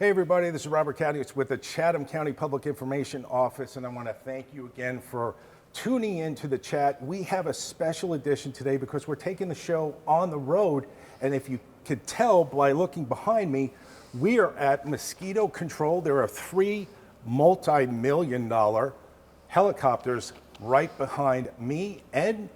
Hey everybody, this is Robert Cowdy. It's with the Chatham County Public Information Office, and I want to thank you again for tuning into the chat. We have a special edition today because we're taking the show on the road, and if you could tell by looking behind me, we are at Mosquito Control. There are 3 multi-million-dollar helicopters right behind me and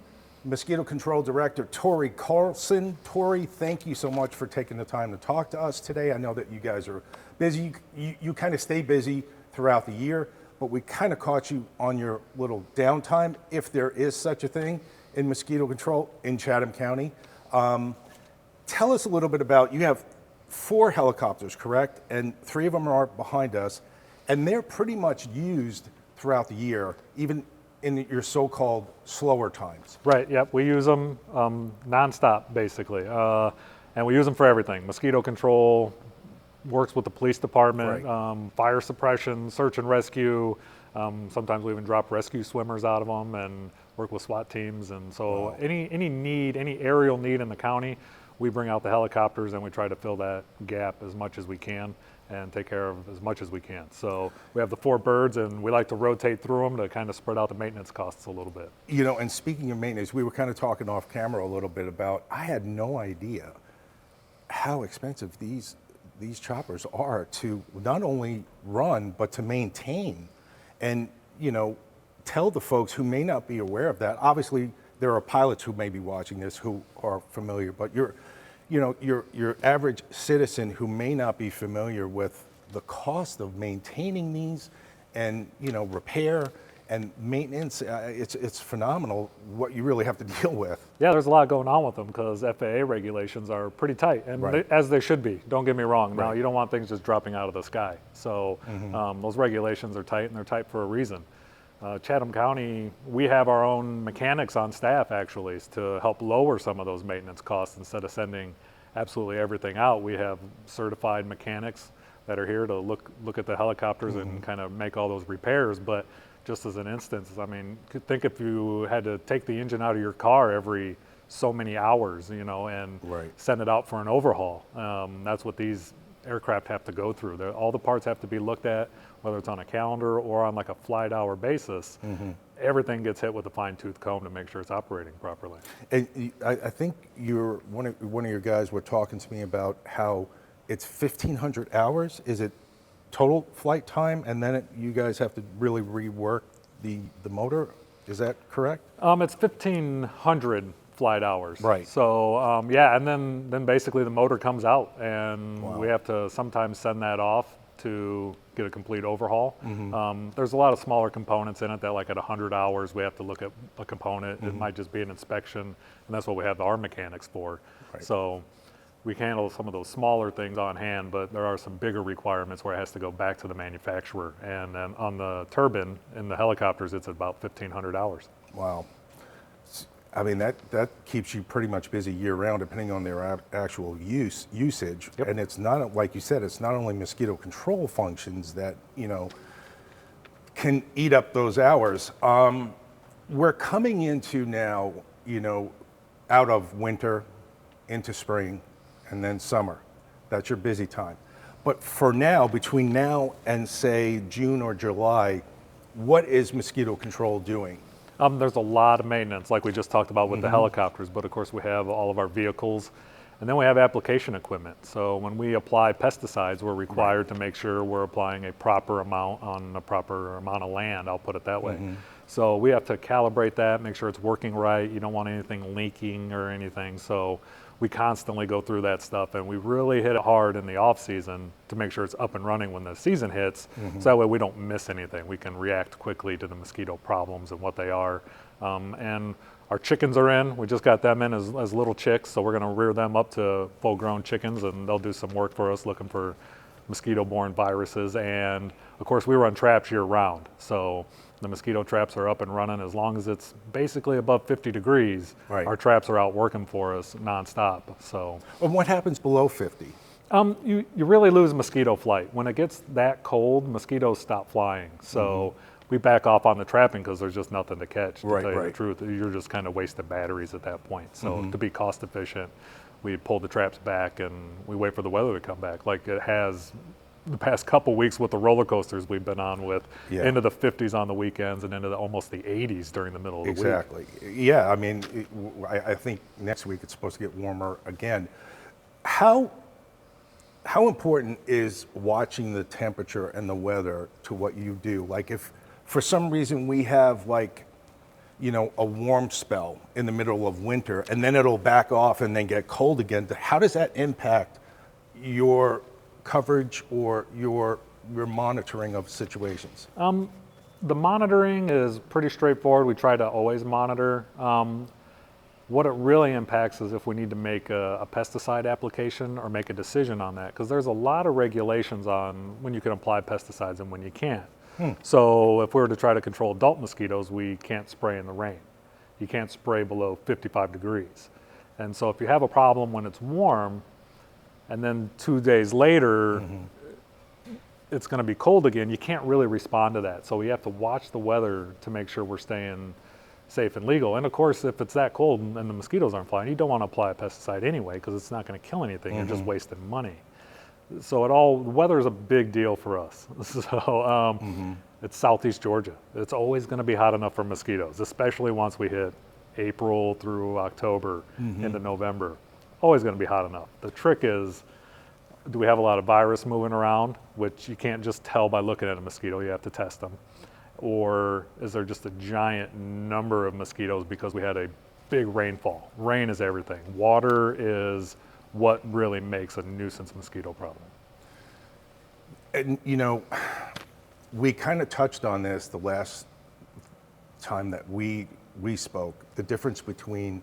Mosquito Control Director Ture Carlson. Ture, thank you so much for taking the time to talk to us today. I know that you guys are busy. You kind of stay busy throughout the year, but we kind of caught you on your little downtime, if there is such a thing in mosquito control in Chatham County. Tell us a little bit about, you have 4 helicopters, correct? And 3 of them are behind us, and they're pretty much used throughout the year, even in your so-called slower times. Right, yep, we use them nonstop basically. And we use them for everything. Mosquito control, works with the police department, right. Fire suppression, search and rescue. Sometimes we even drop rescue swimmers out of them and work with SWAT teams. And so wow. any aerial need in the county, we bring out the helicopters and we try to fill that gap as much as we can and take care of as much as we can. So we have the 4 birds and we like to rotate through them to kind of spread out the maintenance costs a little bit. You know, and speaking of maintenance, we were kind of talking off camera a little bit about, I had no idea how expensive these choppers are to not only run, but to maintain. And, you know, tell the folks who may not be aware of that. Obviously, there are pilots who may be watching this who are familiar, but your average citizen who may not be familiar with the cost of maintaining these and, you know, repair and maintenance, it's phenomenal what you really have to deal with. Yeah, there's a lot going on with them because FAA regulations are pretty tight, and right. as they should be. Don't get me wrong. Right. Now, you don't want things just dropping out of the sky. So those regulations are tight, and they're tight for a reason. Chatham County, we have our own mechanics on staff actually to help lower some of those maintenance costs. Instead of sending absolutely everything out, we have certified mechanics that are here to look at the helicopters and kind of make all those repairs. But just as an instance, I mean, think if you had to take the engine out of your car every so many hours, you know, and right. send it out for an overhaul. That's what these aircraft have to go through. All the parts have to be looked at, whether it's on a calendar or on like a flight hour basis. Everything gets hit with a fine-tooth comb to make sure it's operating properly. And I think one of your guys were talking to me about how it's 1,500 hours. Is it total flight time, and then you guys have to really rework the motor? Is that correct? It's 1,500 flight hours. Right. So yeah, and then basically the motor comes out, and wow. we have to sometimes send that off to get a complete overhaul. There's a lot of smaller components in it that, like at 100 hours, we have to look at a component. It might just be an inspection, and that's what we have our mechanics for. Right. So we handle some of those smaller things on hand, but there are some bigger requirements where it has to go back to the manufacturer. And then on the turbine in the helicopters, it's about 1,500 hours. Wow. I mean, that keeps you pretty much busy year round, depending on their actual usage. Yep. And it's not, like you said, it's not only mosquito control functions that, you know, can eat up those hours. We're coming into now, you know, out of winter into spring and then summer. That's your busy time. But for now, between now and say June or July, what is mosquito control doing? There's a lot of maintenance, like we just talked about with the helicopters, but of course we have all of our vehicles, and then we have application equipment. So when we apply pesticides, we're required to make sure we're applying a proper amount on a proper amount of land, I'll put it that way. So we have to calibrate that, make sure it's working right. You don't want anything leaking or anything. So we constantly go through that stuff, and we really hit it hard in the off season to make sure it's up and running when the season hits. So that way we don't miss anything. We can react quickly to the mosquito problems and what they are. And our chickens are in. We just got them in as little chicks, so we're gonna rear them up to full grown chickens, and they'll do some work for us looking for mosquito-borne viruses. And of course we run traps year round. So the mosquito traps are up and running as long as it's basically above 50 degrees. Right. Our traps are out working for us nonstop. So. And what happens below 50? You really lose mosquito flight. When it gets that cold, mosquitoes stop flying. So we back off on the trapping because there's just nothing to catch, to tell you the truth. You're just kind of wasting batteries at that point. So to be cost efficient, we pull the traps back and we wait for the weather to come back like it has the past couple weeks with the roller coasters we've been on with Yeah. into the 50s on the weekends and into almost the 80s during the middle of the week. Exactly. Yeah, I mean, I think next week it's supposed to get warmer again. How important is watching the temperature and the weather to what you do? Like if for some reason we have like, you know, a warm spell in the middle of winter and then it'll back off and then get cold again, how does that impact your coverage or your monitoring of situations? The monitoring is pretty straightforward. We try to always monitor. What it really impacts is if we need to make a pesticide application or make a decision on that, because there's a lot of regulations on when you can apply pesticides and when you can't. So if we were to try to control adult mosquitoes, we can't spray in the rain. You can't spray below 55 degrees. And so if you have a problem when it's warm, and then 2 days later, it's going to be cold again, you can't really respond to that. So we have to watch the weather to make sure we're staying safe and legal. And of course, if it's that cold and the mosquitoes aren't flying, you don't want to apply a pesticide anyway because it's not going to kill anything. You're just wasting money. So the weather is a big deal for us. So it's Southeast Georgia. It's always going to be hot enough for mosquitoes, especially once we hit April through October into November. Always going to be hot enough. The trick is, do we have a lot of virus moving around, which you can't just tell by looking at a mosquito, you have to test them. Or is there just a giant number of mosquitoes because we had a big rainfall? Rain is everything. Water is what really makes a nuisance mosquito problem. And you know, we kind of touched on this the last time that we spoke, the difference between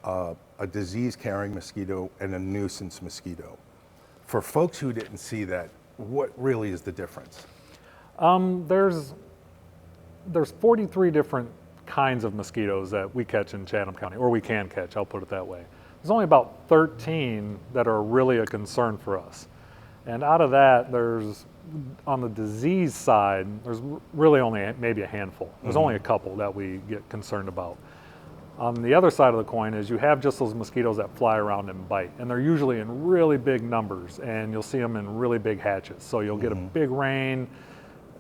a disease-carrying mosquito and a nuisance mosquito. For folks who didn't see that, what really is the difference? There's 43 different kinds of mosquitoes that we catch in Chatham County, or we can catch, I'll put it that way. There's only about 13 that are really a concern for us. And out of that, on the disease side, there's really only maybe a handful. There's only a couple that we get concerned about. On the other side of the coin is you have just those mosquitoes that fly around and bite, and they're usually in really big numbers, and you'll see them in really big hatches. So you'll get a big rain.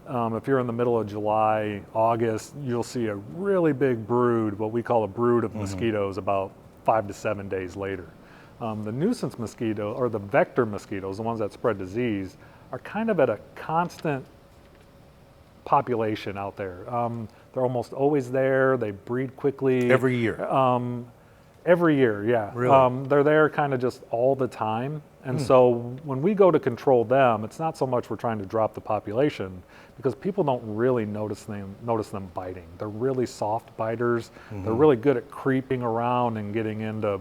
If you're in the middle of July, August, you'll see a really big brood, what we call a brood of mosquitoes, about 5 to 7 days later. The nuisance mosquito, or the vector mosquitoes, the ones that spread disease, are kind of at a constant population out there. They're almost always there. They breed quickly. Every year? Every year, yeah. Really? They're there kind of just all the time. And so when we go to control them, it's not so much we're trying to drop the population, because people don't really notice them biting. They're really soft biters. They're really good at creeping around and getting into,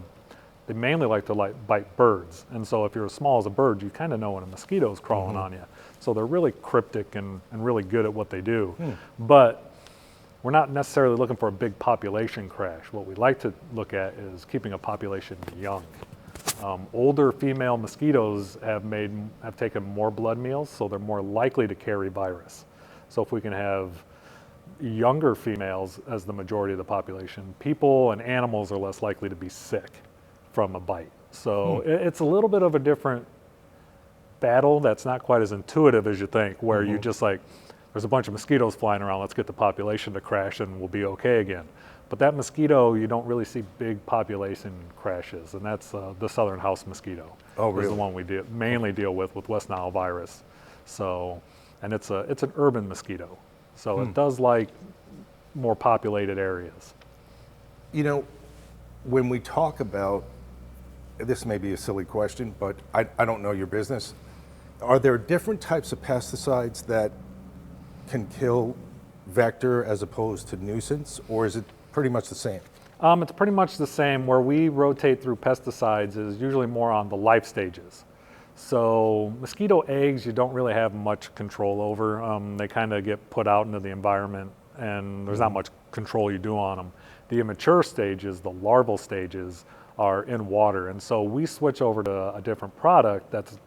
they mainly like to bite birds. And so if you're as small as a bird, you kind of know when a mosquito's crawling on you. So they're really cryptic and really good at what they do. But we're not necessarily looking for a big population crash. What we like to look at is keeping a population young. Older female mosquitoes have taken more blood meals, so they're more likely to carry virus. So if we can have younger females as the majority of the population, people and animals are less likely to be sick from a bite. So it's a little bit of a different battle that's not quite as intuitive as you think, where you just like, there's a bunch of mosquitoes flying around, let's get the population to crash and we'll be okay again. But that mosquito, you don't really see big population crashes, and that's the southern house mosquito. Oh, really? Is the one we mainly deal with West Nile virus. So, and it's an urban mosquito, so it does like more populated areas. You know, when we talk about, this may be a silly question, but I don't know your business. Are there different types of pesticides that can kill vector as opposed to nuisance, or is it pretty much the same? It's pretty much the same. Where we rotate through pesticides is usually more on the life stages. So mosquito eggs, you don't really have much control over. They kind of get put out into the environment, and there's not much control you do on them. The immature stages, the larval stages, are in water, and so we switch over to a different product that's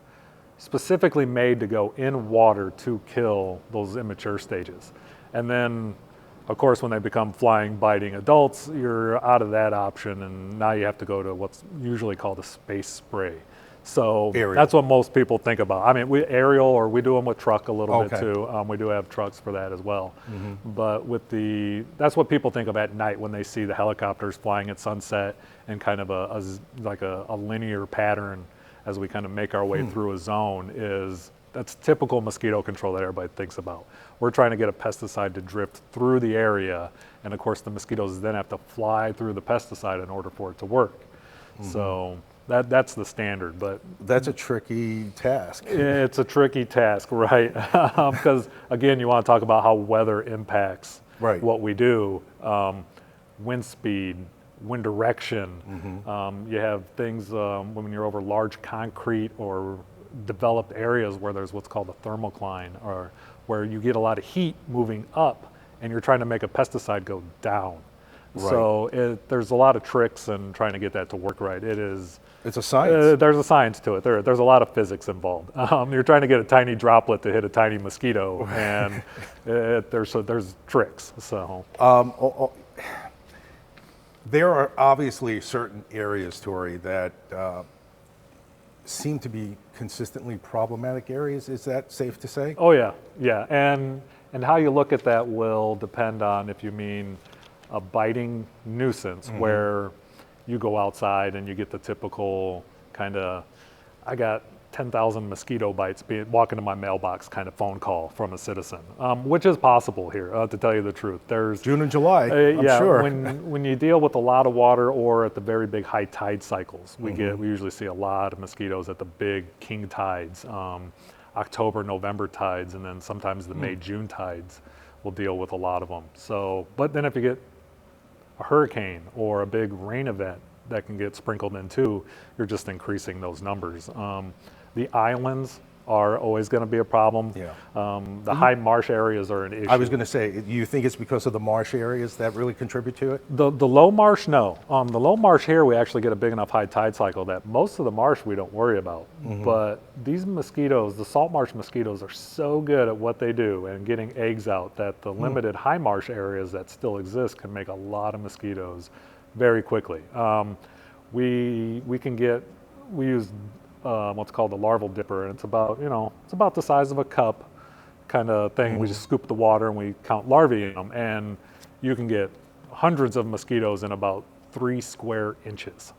specifically made to go in water to kill those immature stages. And then, of course, when they become flying, biting adults, you're out of that option, and now you have to go to what's usually called a space spray. So Aerial. that's what most people think about. I mean, we aerial, or we do them with truck a little bit Okay. too. We do have trucks for that as well. But with that's what people think of at night when they see the helicopters flying at sunset and kind of like a linear pattern as we kind of make our way through a zone. That's typical mosquito control that everybody thinks about. We're trying to get a pesticide to drift through the area, and of course the mosquitoes then have to fly through the pesticide in order for it to work. So that's the standard, but That's a tricky task. it's a tricky task, right? Because again, you want to talk about how weather impacts Right. what we do. Wind speed, wind direction. You have things when you're over large concrete or developed areas where there's what's called a thermocline, or where you get a lot of heat moving up and you're trying to make a pesticide go down. Right. So there's a lot of tricks in trying to get that to work right. It's a science. There's a science to it. There's a lot of physics involved. You're trying to get a tiny droplet to hit a tiny mosquito, and there's tricks. So There are obviously certain areas, Ture, that seem to be consistently problematic areas. Is that safe to say? oh yeah, and how you look at that will depend on if you mean a biting nuisance where you go outside and you get the typical kind of, I got 10,000 mosquito bites walking to my mailbox kind of phone call from a citizen, which is possible here, to tell you the truth. There's June and July, I'm yeah, sure. when you deal with a lot of water or at the very big high tide cycles, we usually see a lot of mosquitoes at the big king tides, October, November tides, and then sometimes the May, June tides will deal with a lot of them. So, but then if you get a hurricane or a big rain event that can get sprinkled in too, you're just increasing those numbers. The islands are always going to be a problem. Yeah. The high marsh areas are an issue. I was going to say, you think it's because of the marsh areas that really contribute to it? The low marsh, no. The low marsh here, we actually get a big enough high tide cycle that most of the marsh we don't worry about. But these mosquitoes, the salt marsh mosquitoes, are so good at what they do and getting eggs out that the limited high marsh areas that still exist can make a lot of mosquitoes very quickly. We use what's called a larval dipper, and it's about the size of a cup kind of thing. We just scoop the water and we count larvae in them, and you can get hundreds of mosquitoes in about 3 square inches.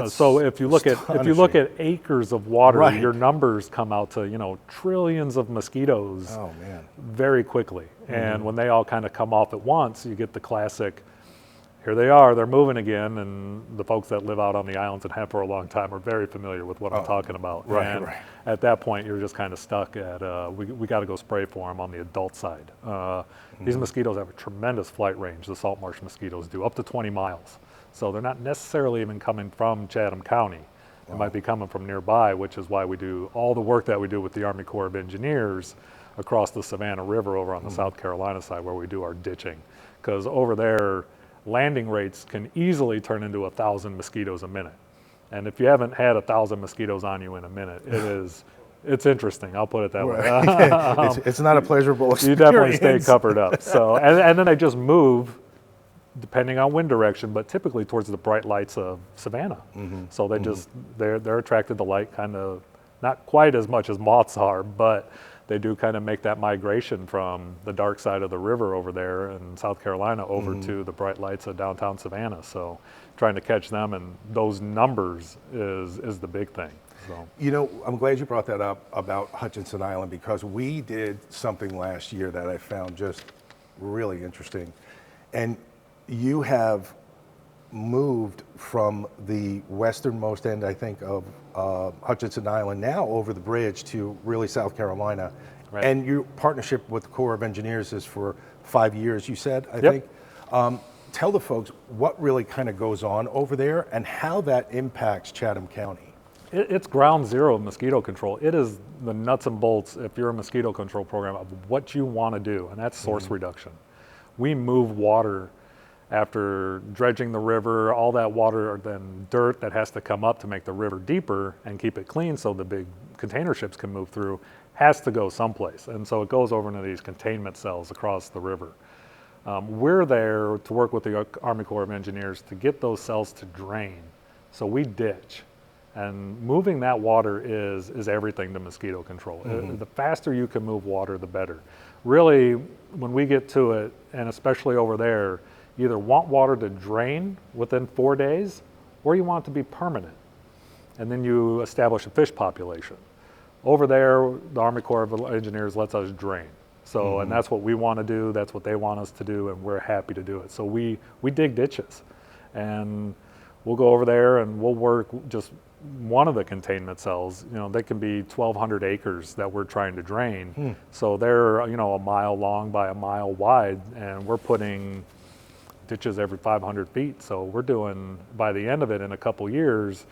So if you look at acres of water, Right. your numbers come out to trillions of mosquitoes Oh, man. very quickly. And when they all kind of come off at once, you get the classic, here they are, they're moving again, and the folks that live out on the islands and have for a long time are very familiar with what I'm talking about. right, And right. at that point, you're just kind of stuck at, we got to go spray for them on the adult side. These mosquitoes have a tremendous flight range, the salt marsh mosquitoes do, up to 20 miles. So they're not necessarily even coming from Chatham County. They might be coming from nearby, which is why we do all the work that we do with the Army Corps of Engineers across the Savannah River over on the South Carolina side, where we do our ditching. Because over there, landing rates can easily turn into 1,000 mosquitoes a minute. And if you haven't had 1,000 mosquitoes on you in a minute, it's interesting. I'll put it that way. It's not a pleasurable experience. You definitely stay covered up. So, and then they just move depending on wind direction, but typically towards the bright lights of Savannah. So they they're attracted to light, kind of not quite as much as moths are, but they do kind of make that migration from the dark side of the river over there in South Carolina over to the bright lights of downtown Savannah. So trying to catch them and those numbers is the big thing. So. I'm glad you brought that up about Hutchinson Island, because we did something last year that I found just really interesting. And you have moved from the westernmost end, I think, of Hutchinson Island now over the bridge to really South Carolina. Right. And your partnership with the Corps of Engineers is for 5 years, you said, I think. Tell the folks what really kind of goes on over there and how that impacts Chatham County. It's ground zero of mosquito control. It is the nuts and bolts, if you're a mosquito control program, of what you want to do, and that's source reduction. We move water after dredging the river, all that water, then dirt that has to come up to make the river deeper and keep it clean so the big container ships can move through, has to go someplace. And so it goes over into these containment cells across the river. We're there to work with the Army Corps of Engineers to get those cells to drain. So we ditch. And moving that water is everything to mosquito control. The faster you can move water, the better. Really, when we get to it, and especially over there, you either want water to drain within 4 days, or you want it to be permanent. And then you establish a fish population. Over there, the Army Corps of Engineers lets us drain. So, and that's what we want to do, that's what they want us to do, and we're happy to do it. So we dig ditches, and we'll go over there and we'll work just one of the containment cells. You know, they can be 1,200 acres that we're trying to drain. So they're, you know, a mile long by a mile wide, and we're putting ditches every 500 feet. So we're doing, by the end of it, in a couple years,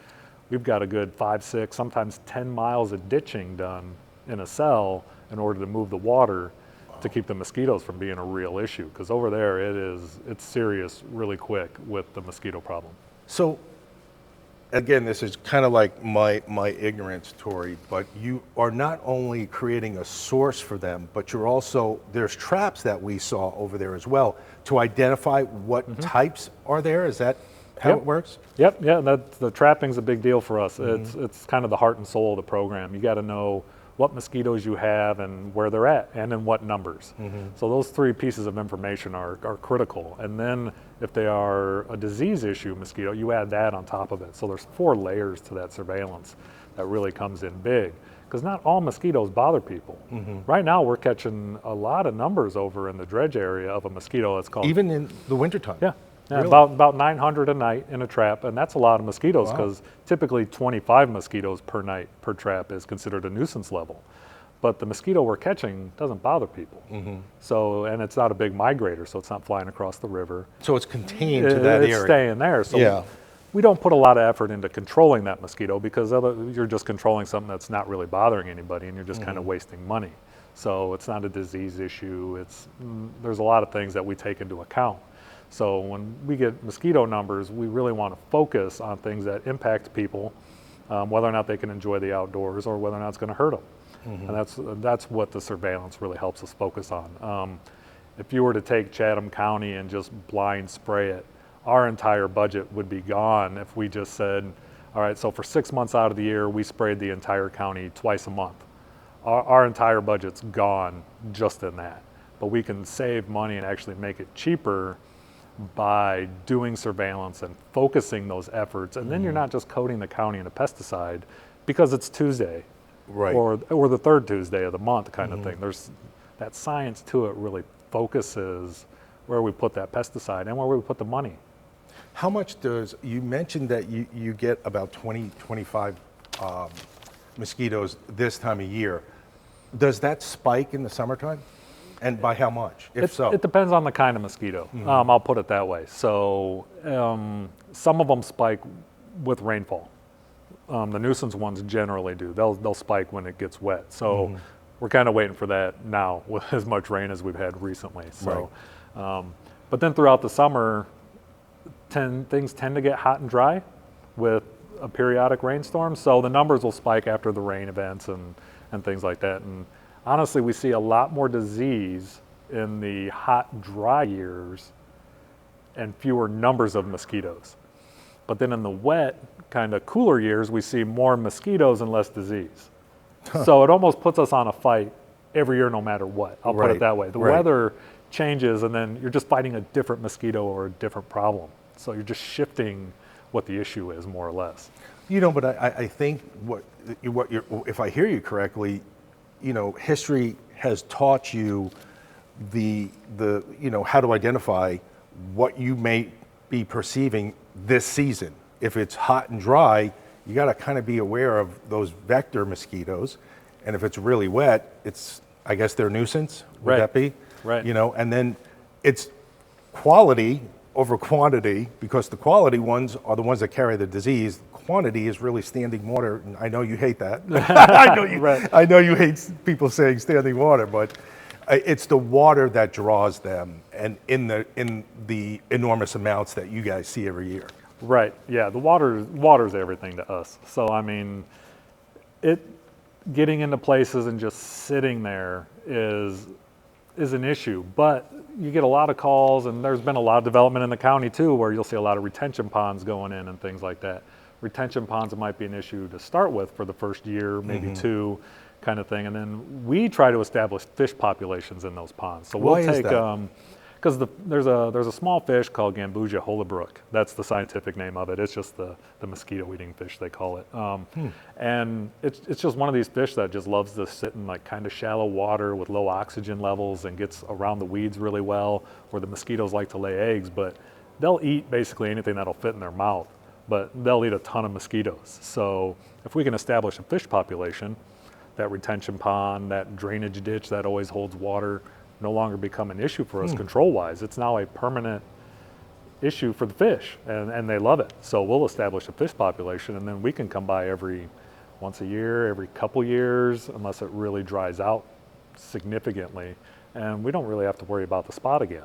we've got a good 5, 6, sometimes 10 miles of ditching done in a cell in order to move the water to keep the mosquitoes from being a real issue. Because over there, it's serious really quick with the mosquito problem. So, again, this is kind of like my ignorance, Ture, but you are not only creating a source for them, but you're also, there's traps that we saw over there as well to identify what types are there. Is that how it works? Yep, yeah, the trapping's a big deal for us. It's kind of the heart and soul of the program. You got to know what mosquitoes you have and where they're at and in what numbers. So those 3 pieces of information are critical. And then if they are a disease issue mosquito, you add that on top of it. So there's 4 layers to that surveillance that really comes in big, because not all mosquitoes bother people. Right now we're catching a lot of numbers over in the dredge area of a mosquito that's called... Even in the wintertime? Yeah. Really? About 900 a night in a trap, and that's a lot of mosquitoes, because typically 25 mosquitoes per night per trap is considered a nuisance level. But the mosquito we're catching doesn't bother people. So, and it's not a big migrator, so it's not flying across the river. So it's contained to that area. It's staying there. So we don't put a lot of effort into controlling that mosquito, because you're just controlling something that's not really bothering anybody, and you're just kind of wasting money. So it's not a disease issue. There's a lot of things that we take into account. So when we get mosquito numbers, we really want to focus on things that impact people, whether or not they can enjoy the outdoors or whether or not it's going to hurt them. And that's what the surveillance really helps us focus on. If you were to take Chatham County and just blind spray it, our entire budget would be gone if we just said, all right, so for 6 months out of the year, we sprayed the entire county twice a month. Our entire budget's gone just in that. But we can save money and actually make it cheaper by doing surveillance and focusing those efforts. And then you're not just coating the county in a pesticide because it's Tuesday, or the 3rd Tuesday of the month kind of thing. There's that science to it. Really focuses where we put that pesticide and where we put the money. How much does, you mentioned that you get about 20, 25 mosquitoes this time of year. Does that spike in the summertime? And by how much, if so? It depends on the kind of mosquito. I'll put it that way. So some of them spike with rainfall. The nuisance ones generally do. They'll spike when it gets wet. So we're kind of waiting for that now with as much rain as we've had recently. So, but then throughout the summer, things tend to get hot and dry with a periodic rainstorm. So the numbers will spike after the rain events and things like that. And honestly, we see a lot more disease in the hot, dry years and fewer numbers of mosquitoes. But then in the wet, kind of cooler years, we see more mosquitoes and less disease. So it almost puts us on a fight every year, no matter what. I'll put it that way. The weather changes, and then you're just fighting a different mosquito or a different problem. So you're just shifting what the issue is, more or less. You know, but I think if I hear you correctly, you know, history has taught you how to identify what you may be perceiving this season. If it's hot and dry, you got to kind of be aware of those vector mosquitoes. And if it's really wet, I guess they're a nuisance. Would that be? Right. You know, and then it's quality over quantity, because the quality ones are the ones that carry the disease. Quantity is really standing water, and I know you hate that. I know you hate people saying standing water, but it's the water that draws them, and in the enormous amounts that you guys see every year. Right. Yeah. The water's everything to us. So I mean, getting into places and just sitting there is an issue, but you get a lot of calls, and there's been a lot of development in the county too, where you'll see a lot of retention ponds going in and things like that. retention ponds might be an issue to start with for the first year, maybe two, kind of thing. And then we try to establish fish populations in those ponds. So we'll Why is take, that? because there's a small fish called Gambusia holobrook. That's the scientific name of it. It's just the mosquito-eating fish, they call it. And it's just one of these fish that just loves to sit in like kind of shallow water with low oxygen levels and gets around the weeds really well, where the mosquitoes like to lay eggs. But they'll eat basically anything that'll fit in their mouth, but they'll eat a ton of mosquitoes. So if we can establish a fish population, that retention pond, that drainage ditch that always holds water, no longer become an issue for us control-wise. It's now a permanent issue for the fish, and they love it. So we'll establish a fish population, and then we can come by once a year, every couple years, unless it really dries out significantly, and we don't really have to worry about the spot again.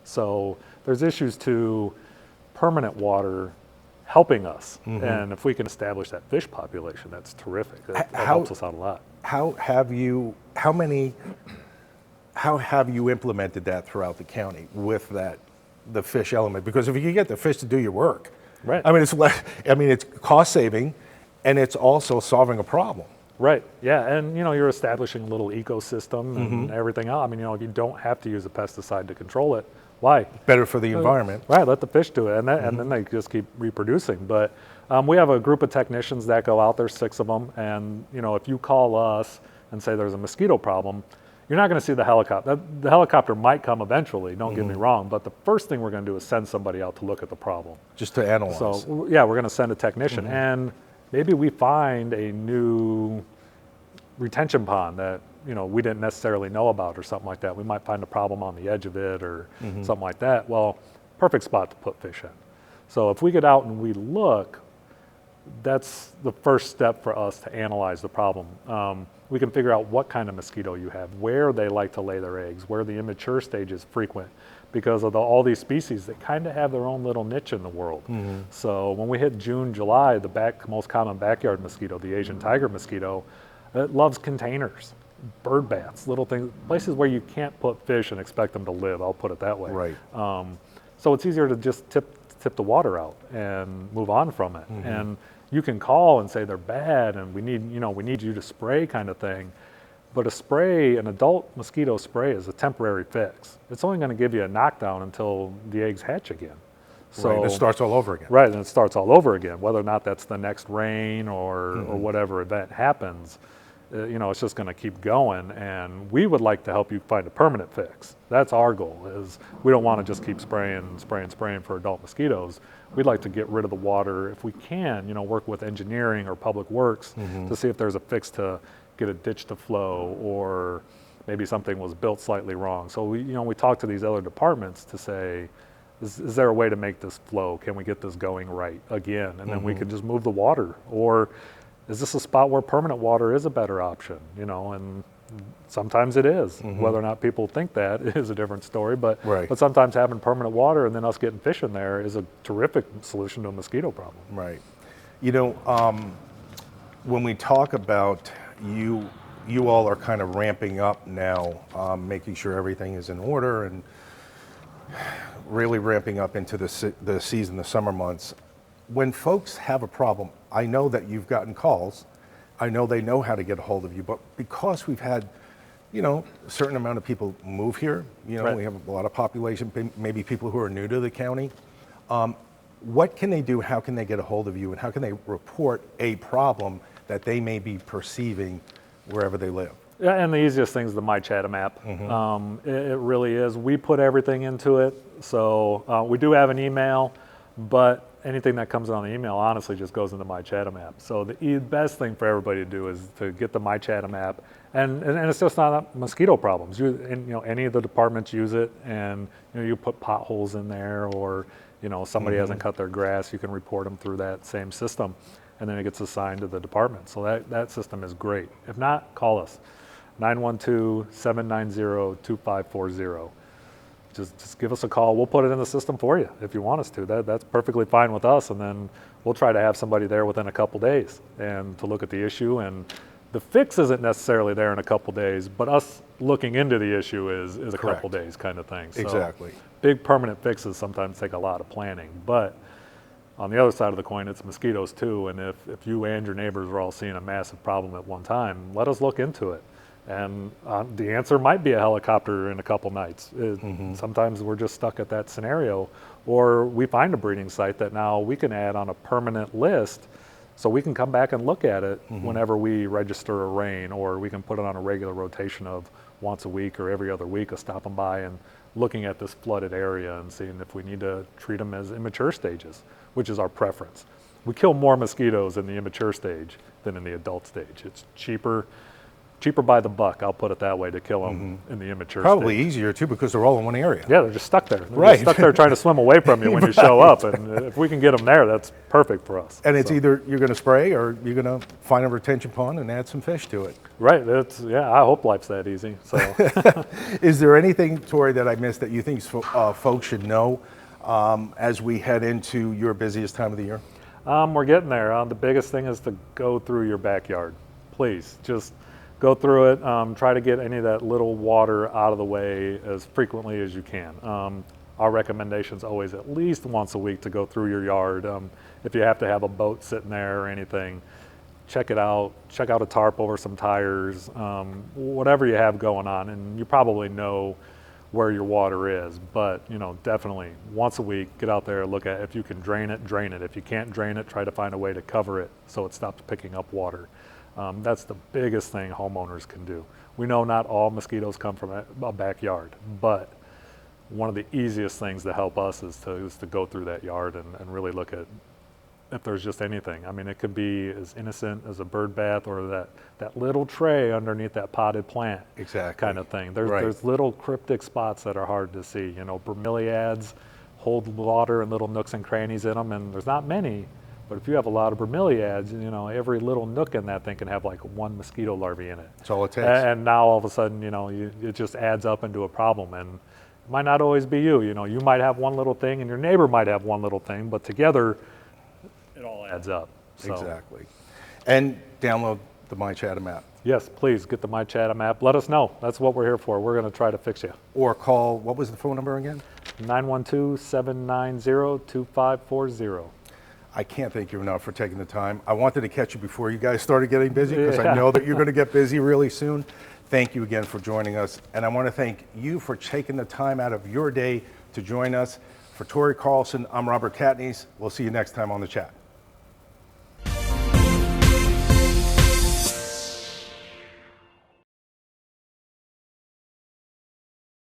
So there's issues to permanent water helping us, and if we can establish that fish population, that's terrific. That helps us out a lot. How have you implemented that throughout the county with the fish element? Because if you can get the fish to do your work, Right. I mean, it's cost saving, and it's also solving a problem. Right. Yeah, and you're establishing a little ecosystem and everything else. I mean, if you don't have to use a pesticide to control it, why? Better for the environment. Right. Let the fish do it, and then they just keep reproducing. But we have a group of technicians that go out there, 6 of them, and if you call us and say there's a mosquito problem, you're not going to see the helicopter. The helicopter might come eventually, don't get me wrong, but the first thing we're going to do is send somebody out to look at the problem. Just to analyze. So, yeah, we're going to send a technician, and maybe we find a new retention pond that, we didn't necessarily know about or something like that. We might find a problem on the edge of it or something like that. Well, perfect spot to put fish in. So if we get out and we look, that's the first step for us to analyze the problem. We can figure out what kind of mosquito you have, where they like to lay their eggs, where the immature stage is frequent, because of all these species that kind of have their own little niche in the world. So when we hit June, July, the most common backyard mosquito, the Asian tiger mosquito, it loves containers, bird baths, little things, places where you can't put fish and expect them to live, I'll put it that way. Right. So it's easier to just tip the water out and move on from it. And you can call and say they're bad and we need you to spray, kind of thing. But an adult mosquito spray is a temporary fix. It's only going to give you a knockdown until the eggs hatch again. So right, and it starts all over again. Right, and it starts all over again, whether or not that's the next rain or whatever event happens. It's just going to keep going, and we would like to help you find a permanent fix. That's our goal. Is we don't want to just keep spraying for adult mosquitoes. We'd like to get rid of the water if we can. Work with engineering or public works to see if there's a fix to get a ditch to flow, or maybe something was built slightly wrong. So we talk to these other departments to say, is there a way to make this flow? Can we get this going right again? And then we can just move the water, or is this a spot where permanent water is a better option? And sometimes it is. Whether or not people think that is a different story, but sometimes having permanent water and then us getting fish in there is a terrific solution to a mosquito problem. Right. When we talk about you all are kind of ramping up now, making sure everything is in order and really ramping up into the season, the summer months. When folks have a problem, I know that you've gotten calls. I know they know how to get a hold of you, but because we've had, a certain amount of people move here, we have a lot of population, maybe people who are new to the county. What can they do? How can they get a hold of you? And how can they report a problem that they may be perceiving wherever they live? Yeah, and the easiest thing is the My Chatham app. It really is. We put everything into it. So we do have an email, but anything that comes on the email honestly just goes into My Chatham app. So the best thing for everybody to do is to get the My Chatham app, and it's just not mosquito problems. Any of the departments use it, and you put potholes in there, or somebody hasn't cut their grass, you can report them through that same system, and then it gets assigned to the department. So that system is great. If not, call us, 912-790-2540. Just give us a call. We'll put it in the system for you if you want us to. That's perfectly fine with us, and then we'll try to have somebody there within a couple days and to look at the issue. And the fix isn't necessarily there in a couple days, but us looking into the issue is a couple days kind of thing. So exactly. Big permanent fixes sometimes take a lot of planning, but On the other side of the coin, it's mosquitoes too, and if you and your neighbors are all seeing a massive problem at one time, let us look into it. And the answer might be a helicopter in a couple nights. Sometimes we're just stuck at that scenario, or we find a breeding site that now we can add on a permanent list, so we can come back and look at it whenever we register a rain, or we can put it on a regular rotation of once a week or every other week of stopping by and looking at this flooded area and seeing if we need to treat them as immature stages, which is our preference. We kill more mosquitoes in the immature stage than in the adult stage. It's cheaper by the buck, I'll put it that way, to kill them in the immature Probably stage. easier too, because they're all in one area. Yeah, they're just stuck there. They're Right. just stuck there trying to swim away from you when you show up. And if we can get them there, that's perfect for us. And it's So, either you're going to spray or you're going to find a retention pond and add some fish to it. right. I hope life's that easy. So Is there anything, Tori, that I missed that you think folks should know as we head into your busiest time of the year? we're getting there. The biggest thing is to go through your backyard. Please, just go through it. Try to get any of that little water out of the way as frequently as you can. Our recommendation is always at least once a week to go through your yard. If you have to have a boat sitting there or anything, check it out. Check out a tarp over some tires, whatever you have going on. And you probably know where your water is, but definitely once a week, get out there, look at it. If you can drain it, drain it. If you can't drain it, try to find a way to cover it so it stops picking up water. That's the biggest thing homeowners can do. We know not all mosquitoes come from a backyard, but one of the easiest things to help us is to go through that yard and really look at if there's just anything. I mean, it could be as innocent as a bird bath or that little tray underneath that potted plant. Exactly. Kind of thing. Right. There's little cryptic spots that are hard to see. Bromeliads hold water in little nooks and crannies in them, and there's not many. But if you have a lot of bromeliads, every little nook in that thing can have like one mosquito larvae in it. That's all it takes. And now all of a sudden, it just adds up into a problem. And it might not always be you. You might have one little thing, and your neighbor might have one little thing, but together, it all adds up. So, Exactly. And download the My Chatham app. yes, please get the My Chatham app. Let us know. That's what we're here for. We're going to try to fix you. Or call, what was the phone number again? 912-790-2540. I can't thank you enough for taking the time. I wanted to catch you before you guys started getting busy, because I Yeah. know that you're going to get busy really soon. Thank you again for joining us. And I want to thank you for taking the time out of your day to join us. For Ture Carlson, I'm Robert Katniss. We'll see you next time on The Chat.